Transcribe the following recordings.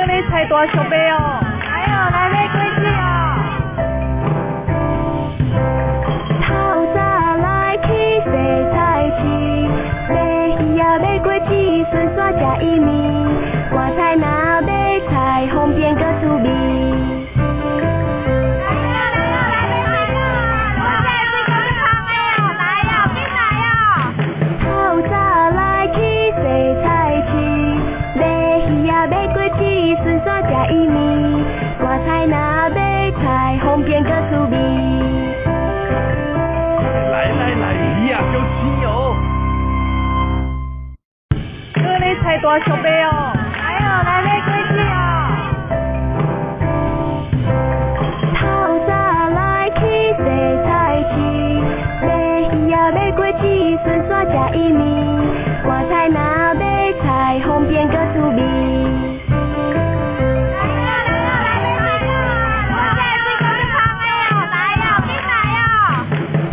你菜大小白哦，来哦，来买果子哦。透早来去洗菜市，买鱼仔买果子，顺续食伊面。赶菜若买菜，方便搁趣味。透早来去洗菜市，买鱼仔买果子，顺续食伊面。赶菜若买菜，方便搁趣味。来，鱼啊，小青哦。你菜大小白哦，来哦，来买果子哦。透早来去洗菜市，买鱼仔买果子，顺续食伊面。赶菜若买菜，方便搁趣味。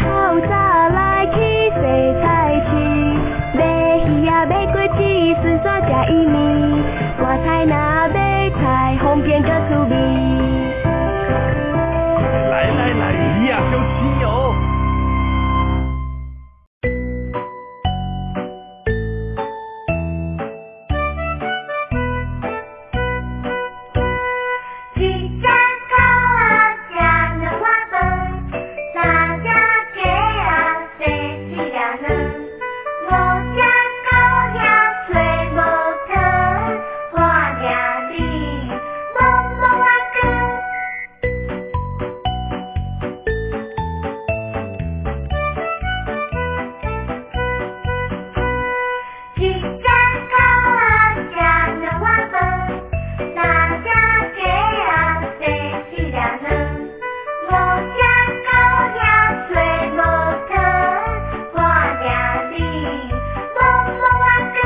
透早来去洗菜市，买鱼仔买果子，顺续食伊面。赶菜若买菜，方便搁趣味。来，鱼啊，小青哦。一只狗仔食两碗饭，三只鸡仔生一粒卵，五只狗仔吹无糖，半粒米，摸摸啊光。一只狗仔食两碗饭，三只鸡仔生一粒卵，五只狗仔吹无糖，半粒米，摸摸啊光。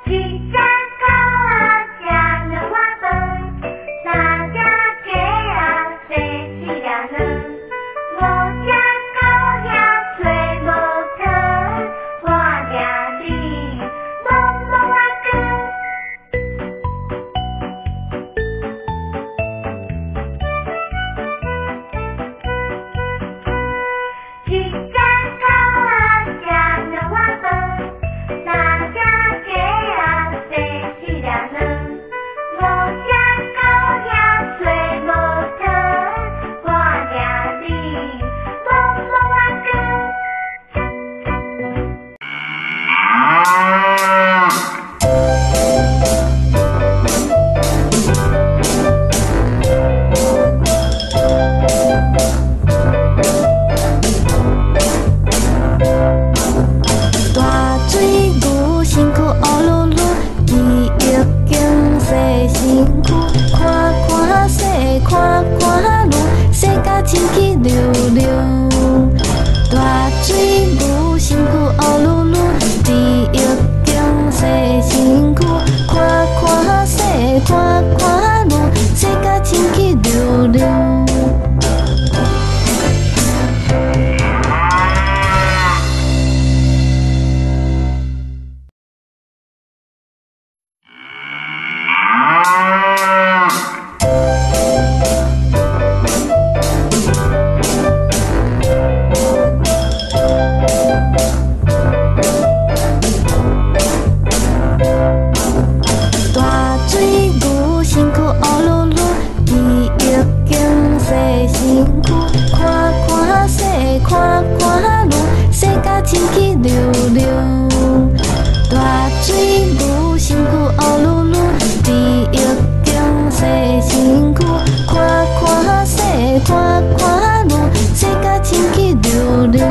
一只狗仔食两碗饭，三只鸡仔生一粒卵，五只狗仔吹无糖，半粒米，摸摸啊光。一只狗仔食两碗饭，三只鸡仔生一粒卵，五只狗仔吹无糖，半粒米，摸摸啊光。大水牛身躯乌噜噜，伊已经洗身躯，看看洗，看看撸，洗甲清气溜溜。大水牛身躯乌噜噜，伊已经洗身躯，看看洗，看看撸，洗甲清气溜溜。大水牛身躯乌噜噜，伊已经洗身躯，看看洗，看看撸，洗甲清气溜溜。大水牛身躯乌噜噜，伊已经洗身躯，看看洗，看看撸，洗甲清气溜溜。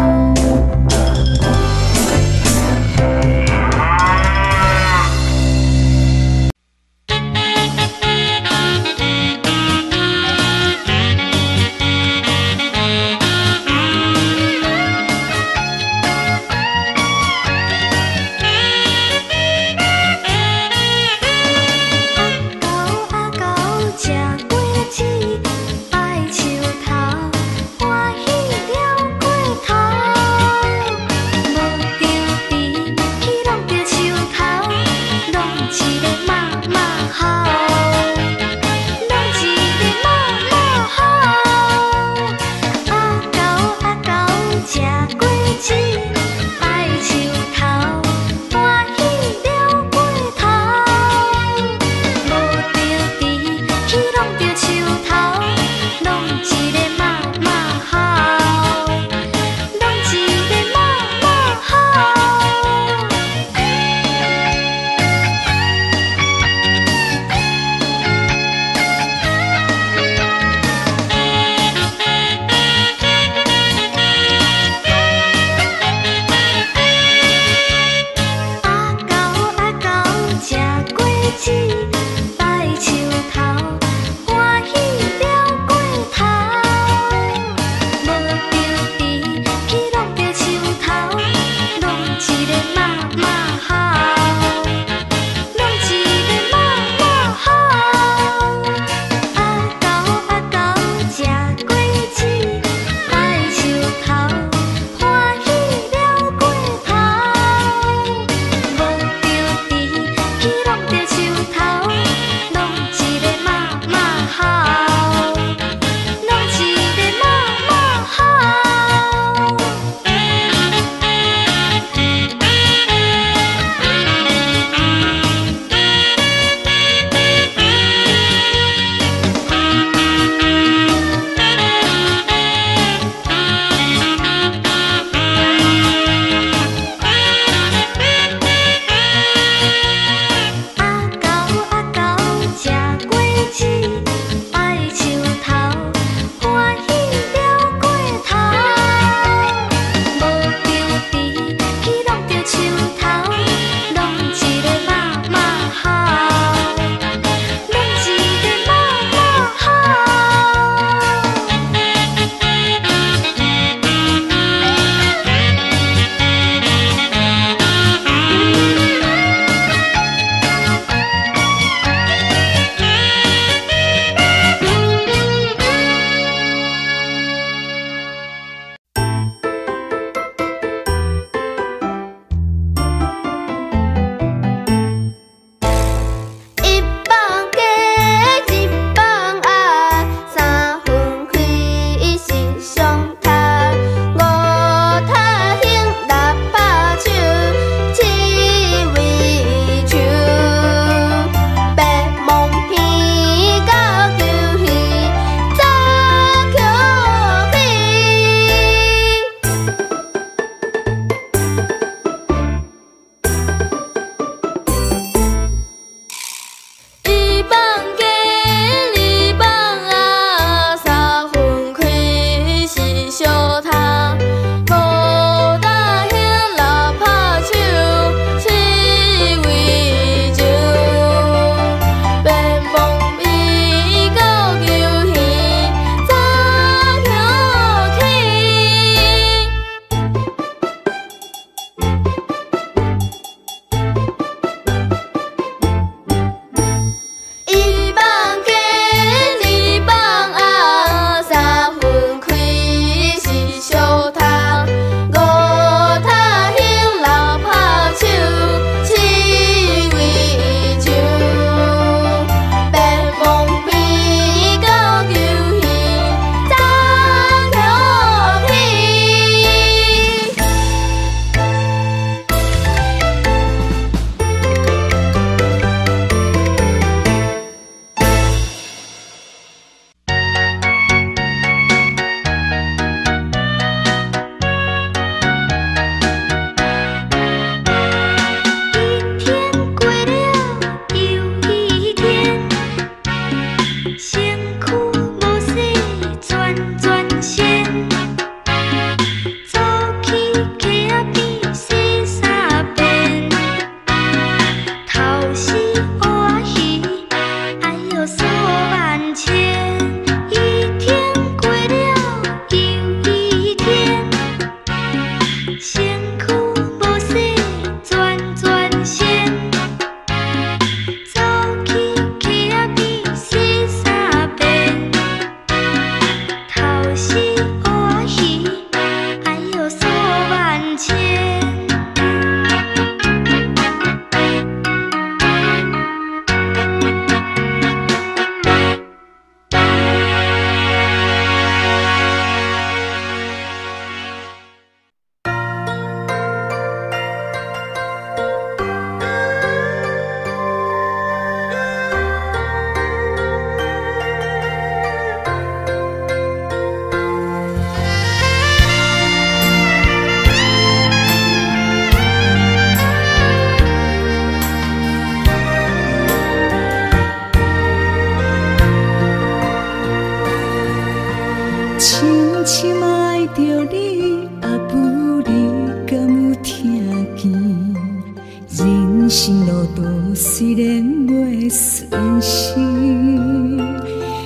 虽然袂顺心，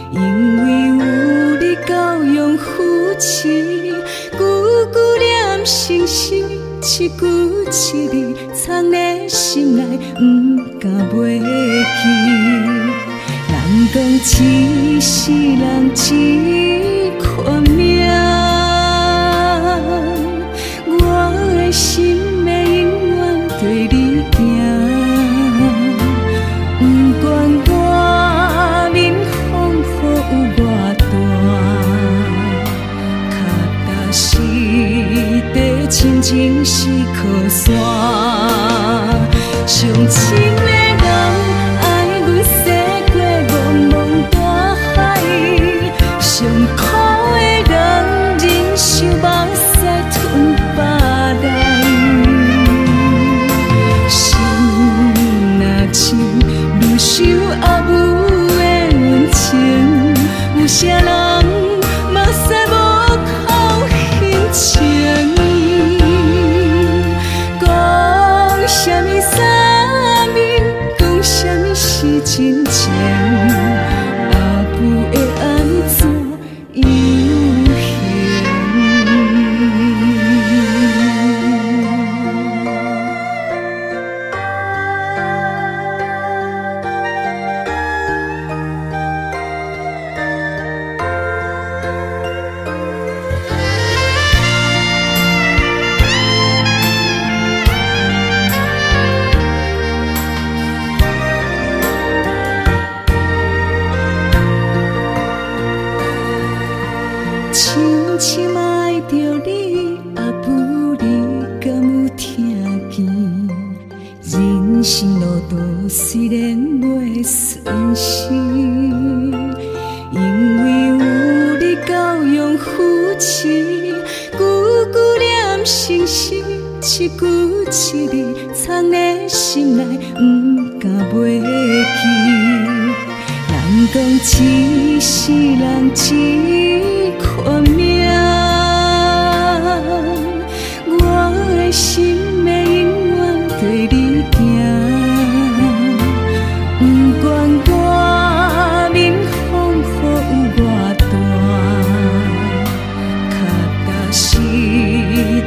因为有你教养扶持，句句念心事，一句一字藏在心内，不敢袂记。人讲一世人一款命，我的心会永远对你行。不管外面风雨有偌大，脚踏实地亲情是靠山，上亲的人爱阮驶过茫茫大海，上苦的人忍受目屎吞巴来。心若深，愈想也有的温情，有啥人嘛使无口轻情？讲什么三明，讲什么是真情，也不会安怎有形。深深爱着你，也不你敢有听见？人生路途虽然袂顺心，因为有你教养扶持，句句念心事，一句一字藏在心内，不敢袂记。人讲一世人一款命，我的心会永远对你行。不管外面风雨有偌大，脚踏实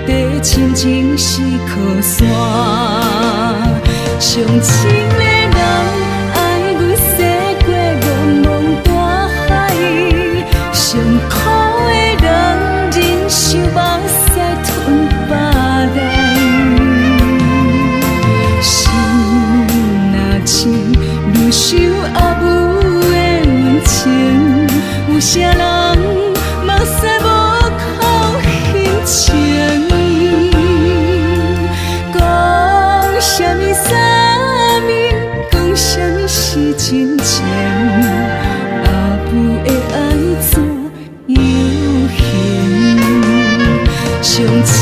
地亲情是靠山，上亲的人爱阮驶过茫茫大海，上苦的人忍受目屎吞巴来。心若深，愈想也有的温情，有啥人嘛使无口轻情？讲什么三明，讲什么是真情，也不会安怎有形。上亲